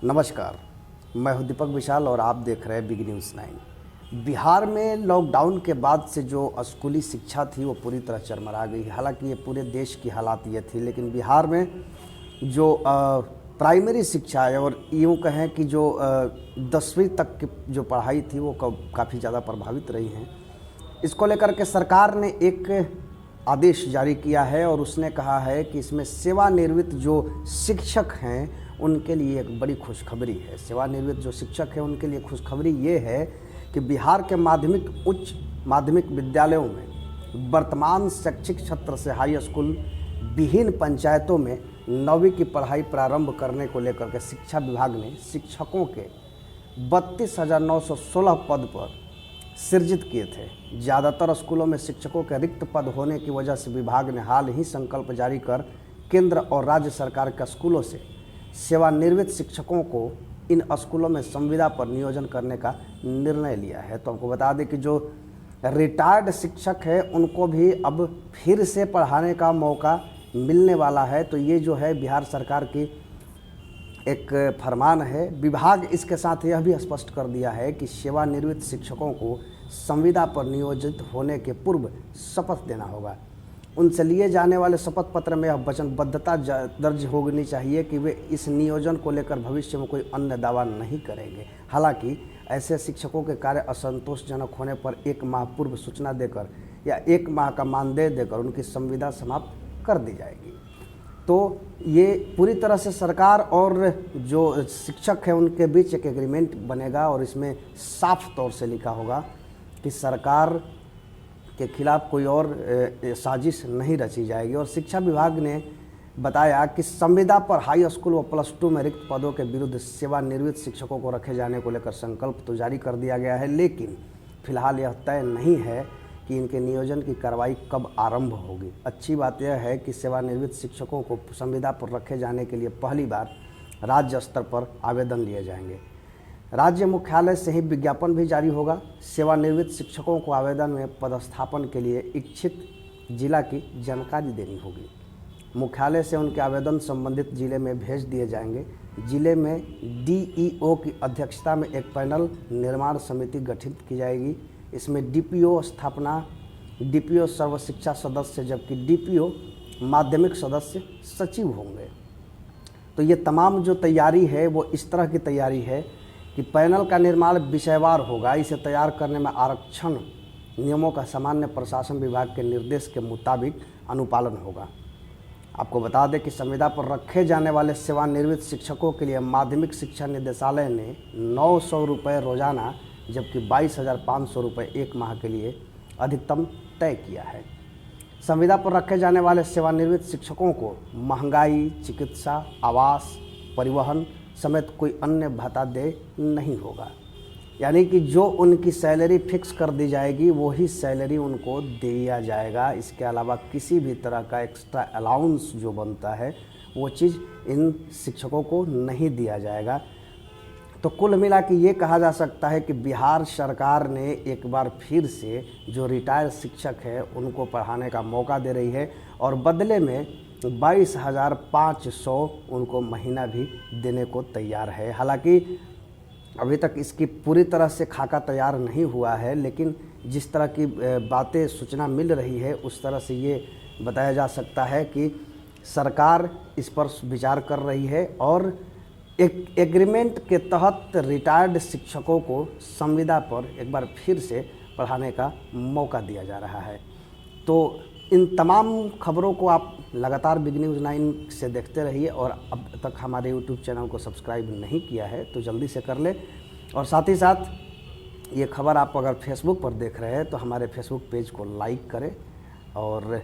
नमस्कार, मैं हूं दीपक विशाल और आप देख रहे हैं बिग न्यूज़ 9। बिहार में लॉकडाउन के बाद से जो स्कूली शिक्षा थी वो पूरी तरह चरमरा गई। हालांकि ये पूरे देश की हालात ये थी, लेकिन बिहार में जो प्राइमरी शिक्षा है और यूँ कहें कि जो 10वीं तक की जो पढ़ाई थी वो काफ़ी ज़्यादा प्रभावित रही हैं। इसको लेकर के सरकार ने एक आदेश जारी किया है और उसने कहा है कि इसमें सेवानिवृत्त जो शिक्षक हैं उनके लिए एक बड़ी खुशखबरी है। सेवानिवृत्त जो शिक्षक हैं उनके लिए खुशखबरी ये है कि बिहार के माध्यमिक उच्च माध्यमिक विद्यालयों में वर्तमान शैक्षिक सत्र से हाई स्कूल विहीन पंचायतों में 9वीं की पढ़ाई प्रारंभ करने को लेकर के शिक्षा विभाग ने शिक्षकों के 32,916 पद पर सृजित किए थे। ज़्यादातर स्कूलों में शिक्षकों के रिक्त पद होने की वजह से विभाग ने हाल ही संकल्प जारी कर केंद्र और राज्य सरकार के स्कूलों से सेवानिवृत्त शिक्षकों को इन स्कूलों में संविदा पर नियोजन करने का निर्णय लिया है। तो आपको बता दें कि जो रिटायर्ड शिक्षक है उनको भी अब फिर से पढ़ाने का मौका मिलने वाला है। तो ये जो है बिहार सरकार की एक फरमान है। विभाग इसके साथ यह भी स्पष्ट कर दिया है कि सेवानिवृत्त शिक्षकों को संविदा पर नियोजित होने के पूर्व शपथ देना होगा। उनसे लिए जाने वाले शपथ पत्र में यह वचनबद्धता दर्ज होनी चाहिए कि वे इस नियोजन को लेकर भविष्य में कोई अन्य दावा नहीं करेंगे। हालांकि ऐसे शिक्षकों के कार्य असंतोषजनक होने पर 1 माह पूर्व सूचना देकर या 1 माह का मानदेय देकर उनकी संविदा समाप्त कर दी जाएगी। तो ये पूरी तरह से सरकार और जो शिक्षक हैं उनके बीच एक एग्रीमेंट बनेगा और इसमें साफ तौर से लिखा होगा कि सरकार के खिलाफ कोई और साजिश नहीं रची जाएगी। और शिक्षा विभाग ने बताया कि संविदा पर हाई स्कूल व +2 में रिक्त पदों के विरुद्ध सेवानिवृत्त शिक्षकों को रखे जाने को लेकर संकल्प तो जारी कर दिया गया है, लेकिन फिलहाल यह तय नहीं है कि इनके नियोजन की कार्रवाई कब आरंभ होगी। अच्छी बात यह है कि सेवानिवृत्त शिक्षकों को संविदा पर रखे जाने के लिए पहली बार राज्य स्तर पर आवेदन लिए जाएंगे। राज्य मुख्यालय से ही विज्ञापन भी जारी होगा। सेवानिवृत्त शिक्षकों को आवेदन में पदस्थापन के लिए इच्छित जिला की जानकारी देनी होगी। मुख्यालय से उनके आवेदन संबंधित जिले में भेज दिए जाएंगे। जिले में डीईओ की अध्यक्षता में एक पैनल निर्माण समिति गठित की जाएगी। इसमें डीपीओ स्थापना, डीपीओ सर्व शिक्षा सदस्य, जबकि डीपीओ माध्यमिक सदस्य सचिव होंगे। तो ये तमाम जो तैयारी है वो इस तरह की तैयारी है कि पैनल का निर्माण विषयवार होगा। इसे तैयार करने में आरक्षण नियमों का सामान्य प्रशासन विभाग के निर्देश के मुताबिक अनुपालन होगा। आपको बता दें कि संविदा पर रखे जाने वाले सेवानिवृत्त शिक्षकों के लिए माध्यमिक शिक्षा निदेशालय ने 900 रुपये रोजाना जबकि 22,500 रुपये 1 माह के लिए अधिकतम तय किया है। संविदा पर रखे जाने वाले सेवानिवृत्त शिक्षकों को महंगाई, चिकित्सा, आवास, परिवहन समेत कोई अन्य भत्ता दे नहीं होगा। यानी कि जो उनकी सैलरी फिक्स कर दी जाएगी वही सैलरी उनको दिया जाएगा। इसके अलावा किसी भी तरह का एक्स्ट्रा अलाउंस जो बनता है वो चीज़ इन शिक्षकों को नहीं दिया जाएगा। तो कुल मिला के ये कहा जा सकता है कि बिहार सरकार ने एक बार फिर से जो रिटायर्ड शिक्षक है उनको पढ़ाने का मौका दे रही है और बदले में 22,500 उनको महीना भी देने को तैयार है। हालांकि अभी तक इसकी पूरी तरह से खाका तैयार नहीं हुआ है, लेकिन जिस तरह की बातें सूचना मिल रही है उस तरह से ये बताया जा सकता है कि सरकार इस पर विचार कर रही है और एक एग्रीमेंट के तहत रिटायर्ड शिक्षकों को संविदा पर एक बार फिर से पढ़ाने का मौका दिया जा रहा है। तो इन तमाम खबरों को आप लगातार बिग न्यूज़ 9 से देखते रहिए और अब तक हमारे यूट्यूब चैनल को सब्सक्राइब नहीं किया है तो जल्दी से कर ले। और साथ ही साथ ये खबर आप अगर फेसबुक पर देख रहे हैं तो हमारे फेसबुक पेज को लाइक करें और